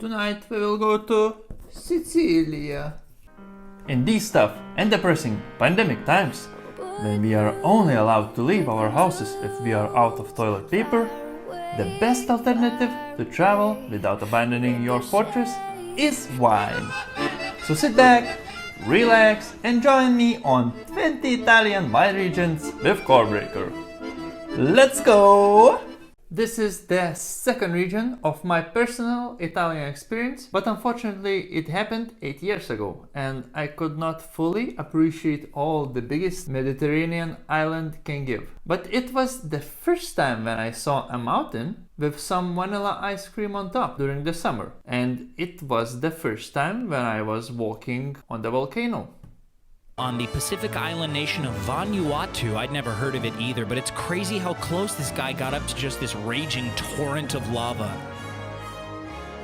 Tonight we will go to Sicily. In these tough and depressing pandemic times, when we are only allowed to leave our houses if we are out of toilet paper, the best alternative to travel without abandoning your fortress is wine. So sit back, relax and join me on 20 Italian wine regions with Corkbreaker. Let's go! This is the second region of my personal Italian experience, but unfortunately it happened 8 years ago and I could not fully appreciate all the biggest Mediterranean island can give. But it was the first time when I saw a mountain with some vanilla ice cream on top during the summer, and it was the first time when I was walking on the volcano. On the Pacific island nation of Vanuatu. I'd never heard of it either, but it's crazy how close this guy got up to just this raging torrent of lava.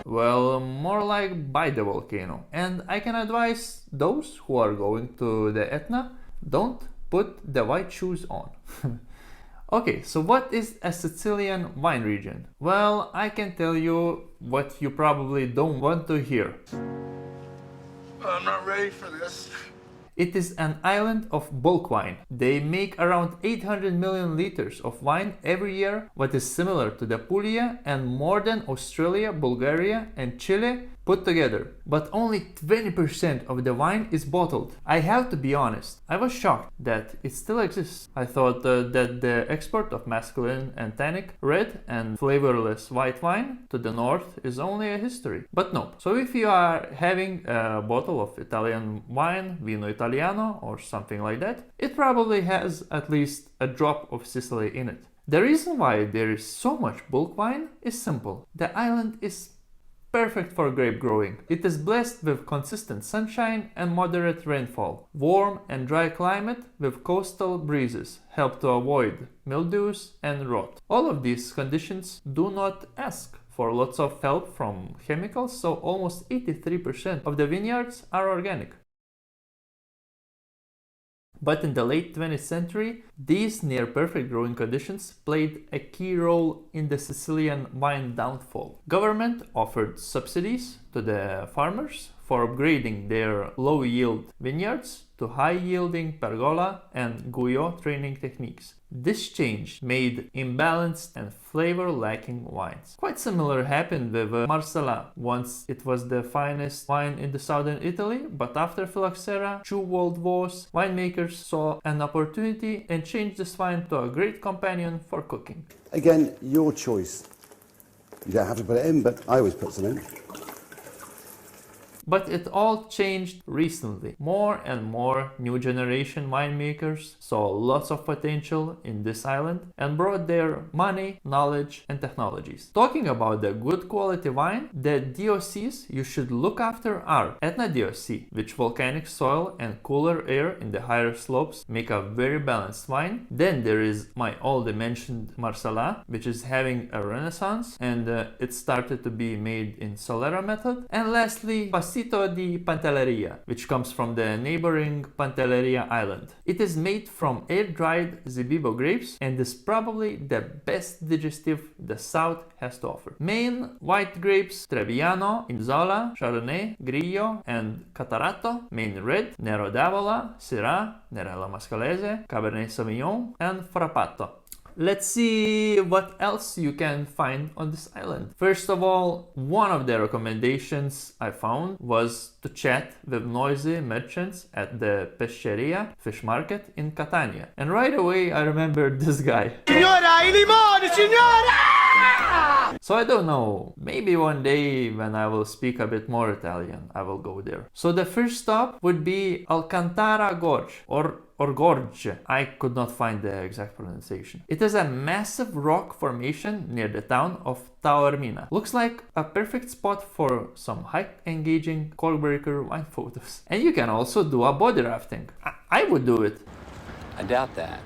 Well, more like by the volcano. And I can advise those who are going to the Etna, don't put the white shoes on. Okay, so what is a Sicilian wine region? Well, I can tell you what you probably don't want to hear. I'm not ready for this. It is an island of bulk wine. They make around 800 million liters of wine every year, what is similar to the Puglia and more than Australia, Bulgaria and Chile put together. But only 20% of the wine is bottled. I have to be honest, I was shocked that it still exists. I thought that the export of masculine and tannic red and flavorless white wine to the north is only a history. But no. So if you are having a bottle of Italian wine, Vino Italiano or something like that, it probably has at least a drop of Sicily in it. The reason why there is so much bulk wine is simple. The island is perfect for grape growing. It is blessed with consistent sunshine and moderate rainfall. Warm and dry climate with coastal breezes help to avoid mildews and rot. All of these conditions do not ask for lots of help from chemicals, so almost 83% of the vineyards are organic. But in the late 20th century, these near-perfect growing conditions played a key role in the Sicilian wine downfall. Government offered subsidies to the farmers for upgrading their low-yield vineyards to high-yielding pergola and Guyot training techniques. This change made imbalanced and flavor-lacking wines. Quite similar happened with Marsala. Once it was the finest wine in the southern Italy, but after Phylloxera, 2 world wars, winemakers saw an opportunity and changed this wine to a great companion for cooking. Again, your choice. You don't have to put it in, but I always put some in. But it all changed recently. More and more new generation winemakers saw lots of potential in this island and brought their money, knowledge and technologies. Talking about the good quality wine, the DOCs you should look after are Etna DOC, which volcanic soil and cooler air in the higher slopes make a very balanced wine. Then there is my already mentioned Marsala, which is having a renaissance and it started to be made in Solera method. And lastly, Passito di Pantelleria, which comes from the neighboring Pantelleria island. It is made from air-dried Zebibo grapes and is probably the best digestive the south has to offer. Main white grapes Trebbiano, Inzola, Chardonnay, Grillo and Catarato. Main red Nero d'Avola, Syrah, Nerello Mascalese, Cabernet Sauvignon and Frappato. Let's see what else you can find on this island. First of all, one of the recommendations I found was to chat with noisy merchants at the Pesceria fish market in Catania. And right away I remembered this guy. Signora, I limone, signora! So I don't know, maybe one day when I will speak a bit more Italian, I will go there. So the first stop would be Alcantara Gorge or Gorge. I could not find the exact pronunciation. It is a massive rock formation near the town of Taormina. Looks like a perfect spot for some high-engaging Corkbreaker wine photos. And you can also do a body rafting. I would do it. I doubt that.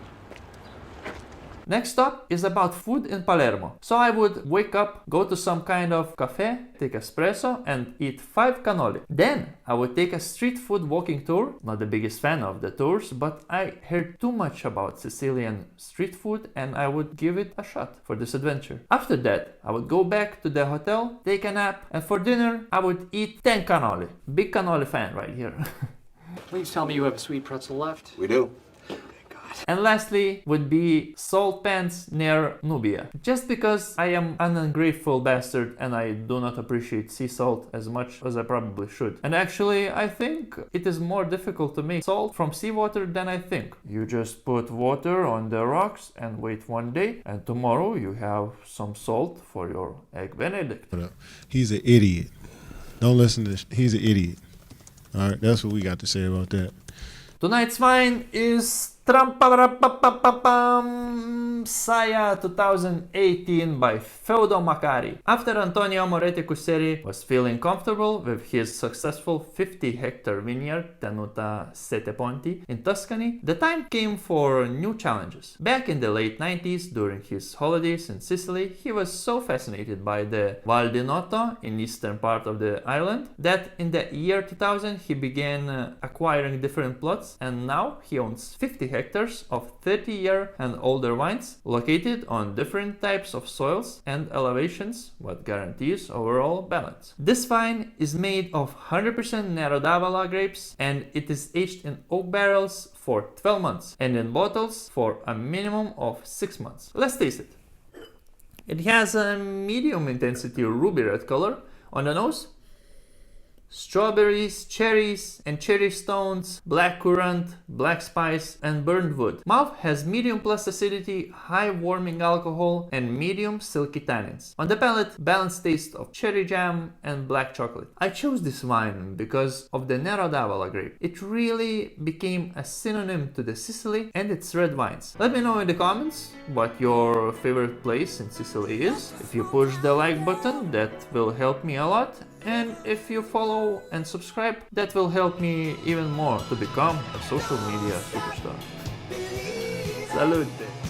Next stop is about food in Palermo. So I would wake up, go to some kind of cafe, take espresso and eat 5 cannoli. Then I would take a street food walking tour. Not the biggest fan of the tours, but I heard too much about Sicilian street food and I would give it a shot for this adventure. After that, I would go back to the hotel, take a nap, and for dinner I would eat 10 cannoli. Big cannoli fan right here. Please tell me you have a sweet pretzel left. We do. And lastly would be salt pans near Nubia. Just because I am an ungrateful bastard and I do not appreciate sea salt as much as I probably should. And actually I think it is more difficult to make salt from seawater than I think. You just put water on the rocks and wait one day and tomorrow you have some salt for your egg benedict. He's an idiot. Don't listen to this. He's an idiot. All right, that's what we got to say about that. Tonight's wine is Saya 2018 by Feudo Maccari. After Antonio Moretti Cusseri was feeling comfortable with his successful 50-hectare vineyard Tenuta Sette Ponti in Tuscany, the time came for new challenges. Back in the late 90s, during his holidays in Sicily, he was so fascinated by the Val di Noto in eastern part of the island that in the year 2000 he began acquiring different plots, and now he owns 50 hectares of 30-year and older wines located on different types of soils and elevations, what guarantees overall balance. This wine is made of 100% Nero d'Avola grapes and it is aged in oak barrels for 12 months and in bottles for a minimum of 6 months. Let's taste it. It has a medium intensity ruby red color on the nose. Strawberries, cherries and cherry stones, black currant, black spice and burnt wood. Mouth has medium plus acidity, high warming alcohol and medium silky tannins. On the palate, balanced taste of cherry jam and black chocolate. I chose this wine because of the Nero d'Avola grape. It really became a synonym to the Sicily and its red wines. Let me know in the comments what your favorite place in Sicily is. If you push the like button, that will help me a lot. And if you follow and subscribe, that will help me even more to become a social media superstar. Salute!